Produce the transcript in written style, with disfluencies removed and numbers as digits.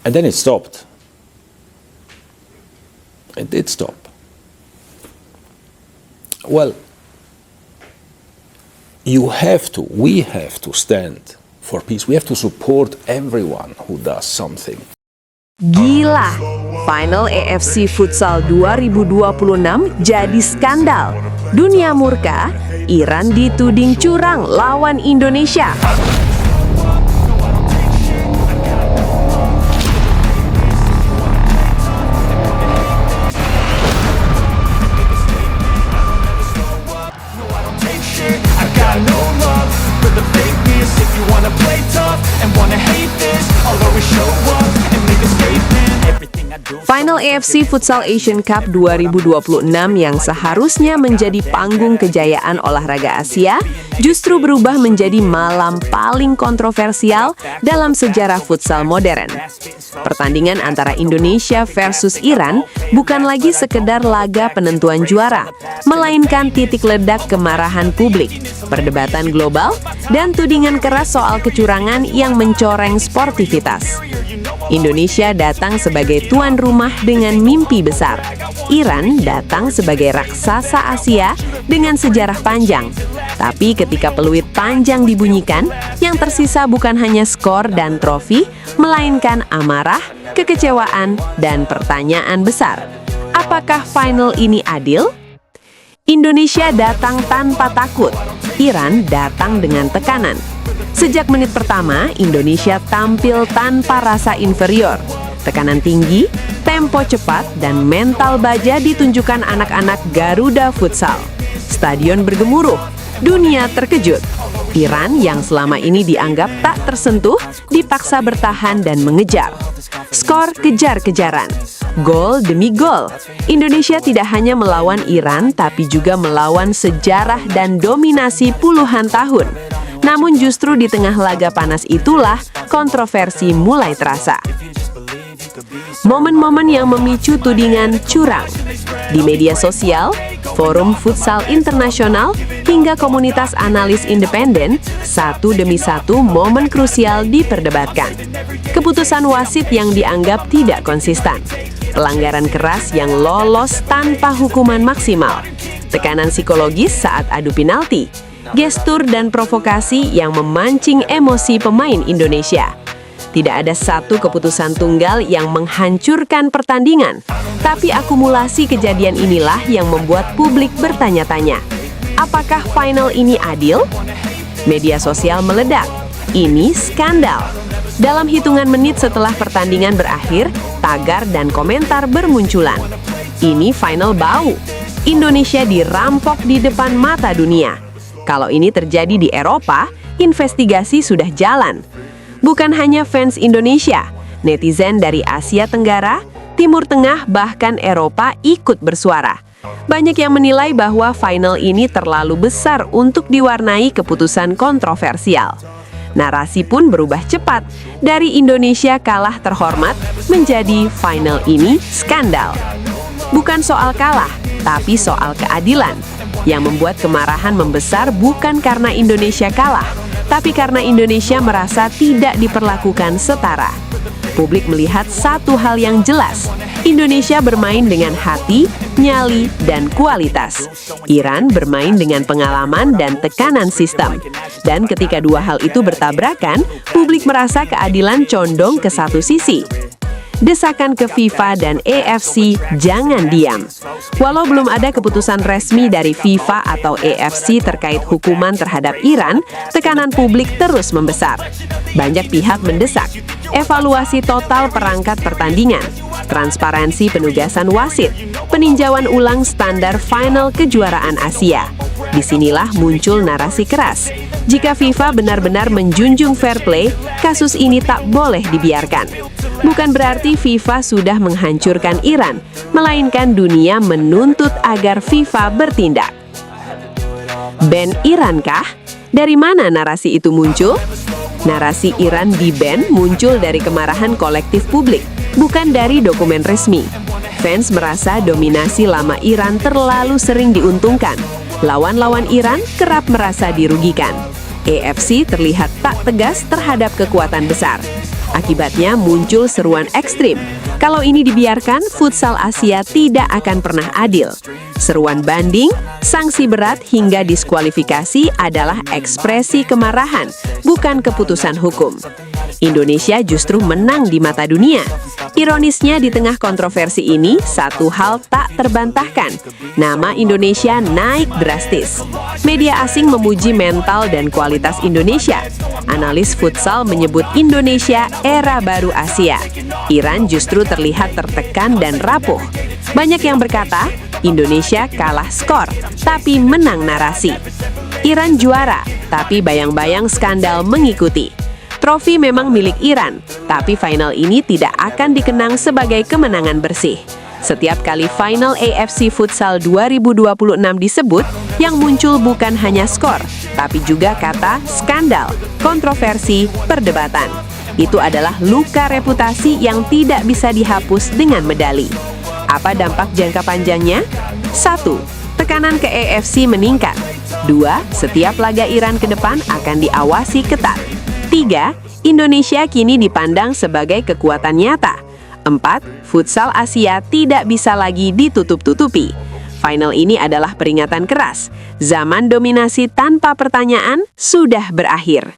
And then it stopped. It did stop. Well, we have to stand for peace. We have to support everyone who does something. Gila, final AFC Futsal 2026 jadi skandal. Dunia murka, Iran dituding curang lawan Indonesia. Final AFC Futsal Asian Cup 2026 yang seharusnya menjadi panggung kejayaan olahraga Asia justru berubah menjadi malam paling kontroversial dalam sejarah futsal modern. Pertandingan antara Indonesia versus Iran bukan lagi sekedar laga penentuan juara, melainkan titik ledak kemarahan publik, perdebatan global, dan tudingan keras soal kecurangan yang mencoreng sportivitas. Indonesia datang sebagai tuan rumah dengan mimpi besar. Iran datang sebagai raksasa Asia dengan sejarah panjang. Tapi ketika peluit panjang dibunyikan, yang tersisa bukan hanya skor dan trofi, melainkan amarah, kekecewaan, dan pertanyaan besar. Apakah final ini adil? Indonesia datang tanpa takut. Iran datang dengan tekanan. Sejak menit pertama, Indonesia tampil tanpa rasa inferior. Tekanan tinggi, tempo cepat, dan mental baja ditunjukkan anak-anak Garuda Futsal. Stadion bergemuruh, dunia terkejut. Iran yang selama ini dianggap tak tersentuh, dipaksa bertahan dan mengejar. Skor kejar-kejaran, gol demi gol. Indonesia tidak hanya melawan Iran, tapi juga melawan sejarah dan dominasi puluhan tahun. Namun justru di tengah laga panas itulah kontroversi mulai terasa. Momen-momen yang memicu tudingan curang. Di media sosial, forum futsal internasional, hingga komunitas analis independen, satu demi satu momen krusial diperdebatkan. Keputusan wasit yang dianggap tidak konsisten. Pelanggaran keras yang lolos tanpa hukuman maksimal. Tekanan psikologis saat adu penalti. Gestur dan provokasi yang memancing emosi pemain Indonesia. Tidak ada satu keputusan tunggal yang menghancurkan pertandingan, tapi akumulasi kejadian inilah yang membuat publik bertanya-tanya. Apakah final ini adil? Media sosial meledak. Ini skandal. Dalam hitungan menit setelah pertandingan berakhir, tagar dan komentar bermunculan. Ini final bau. Indonesia dirampok di depan mata dunia. Kalau ini terjadi di Eropa, investigasi sudah jalan. Bukan hanya fans Indonesia, netizen dari Asia Tenggara, Timur Tengah, bahkan Eropa ikut bersuara. Banyak yang menilai bahwa final ini terlalu besar untuk diwarnai keputusan kontroversial. Narasi pun berubah cepat, dari Indonesia kalah terhormat menjadi final ini skandal. Bukan soal kalah, tapi soal keadilan. Yang membuat kemarahan membesar bukan karena Indonesia kalah, tapi karena Indonesia merasa tidak diperlakukan setara. Publik melihat satu hal yang jelas, Indonesia bermain dengan hati, nyali, dan kualitas. Iran bermain dengan pengalaman dan tekanan sistem. Dan ketika dua hal itu bertabrakan, publik merasa keadilan condong ke satu sisi. Desakan ke FIFA dan AFC jangan diam. Walau belum ada keputusan resmi dari FIFA atau AFC terkait hukuman terhadap Iran, tekanan publik terus membesar. Banyak pihak mendesak evaluasi total perangkat pertandingan, transparansi penugasan wasit, peninjauan ulang standar final kejuaraan Asia. Disinilah muncul narasi keras. Jika FIFA benar-benar menjunjung fair play, kasus ini tak boleh dibiarkan. Bukan berarti FIFA sudah menghancurkan Iran, melainkan dunia menuntut agar FIFA bertindak. Ban Iran kah? Dari mana narasi itu muncul? Narasi Iran di-ban muncul dari kemarahan kolektif publik, bukan dari dokumen resmi. Fans merasa dominasi lama Iran terlalu sering diuntungkan. Lawan-lawan Iran kerap merasa dirugikan. AFC terlihat tak tegas terhadap kekuatan besar. Akibatnya muncul seruan ekstrim. Kalau ini dibiarkan, futsal Asia tidak akan pernah adil. Seruan banding, sanksi berat hingga diskualifikasi adalah ekspresi kemarahan, bukan keputusan hukum. Indonesia justru menang di mata dunia. Ironisnya di tengah kontroversi ini, satu hal tak terbantahkan. Nama Indonesia naik drastis. Media asing memuji mental dan kualitas Indonesia. Analis futsal menyebut Indonesia era baru Asia. Iran justru terlihat tertekan dan rapuh. Banyak yang berkata, Indonesia kalah skor, tapi menang narasi. Iran juara, tapi bayang-bayang skandal mengikuti. Trofi memang milik Iran, tapi final ini tidak akan dikenang sebagai kemenangan bersih. Setiap kali final AFC Futsal 2026 disebut, yang muncul bukan hanya skor, tapi juga kata skandal, kontroversi, perdebatan. Itu adalah luka reputasi yang tidak bisa dihapus dengan medali. Apa dampak jangka panjangnya? 1. Tekanan ke AFC meningkat. 2. Setiap laga Iran ke depan akan diawasi ketat. 3. Indonesia kini dipandang sebagai kekuatan nyata. 4. Futsal Asia tidak bisa lagi ditutup-tutupi. Final ini adalah peringatan keras. Zaman dominasi tanpa pertanyaan sudah berakhir.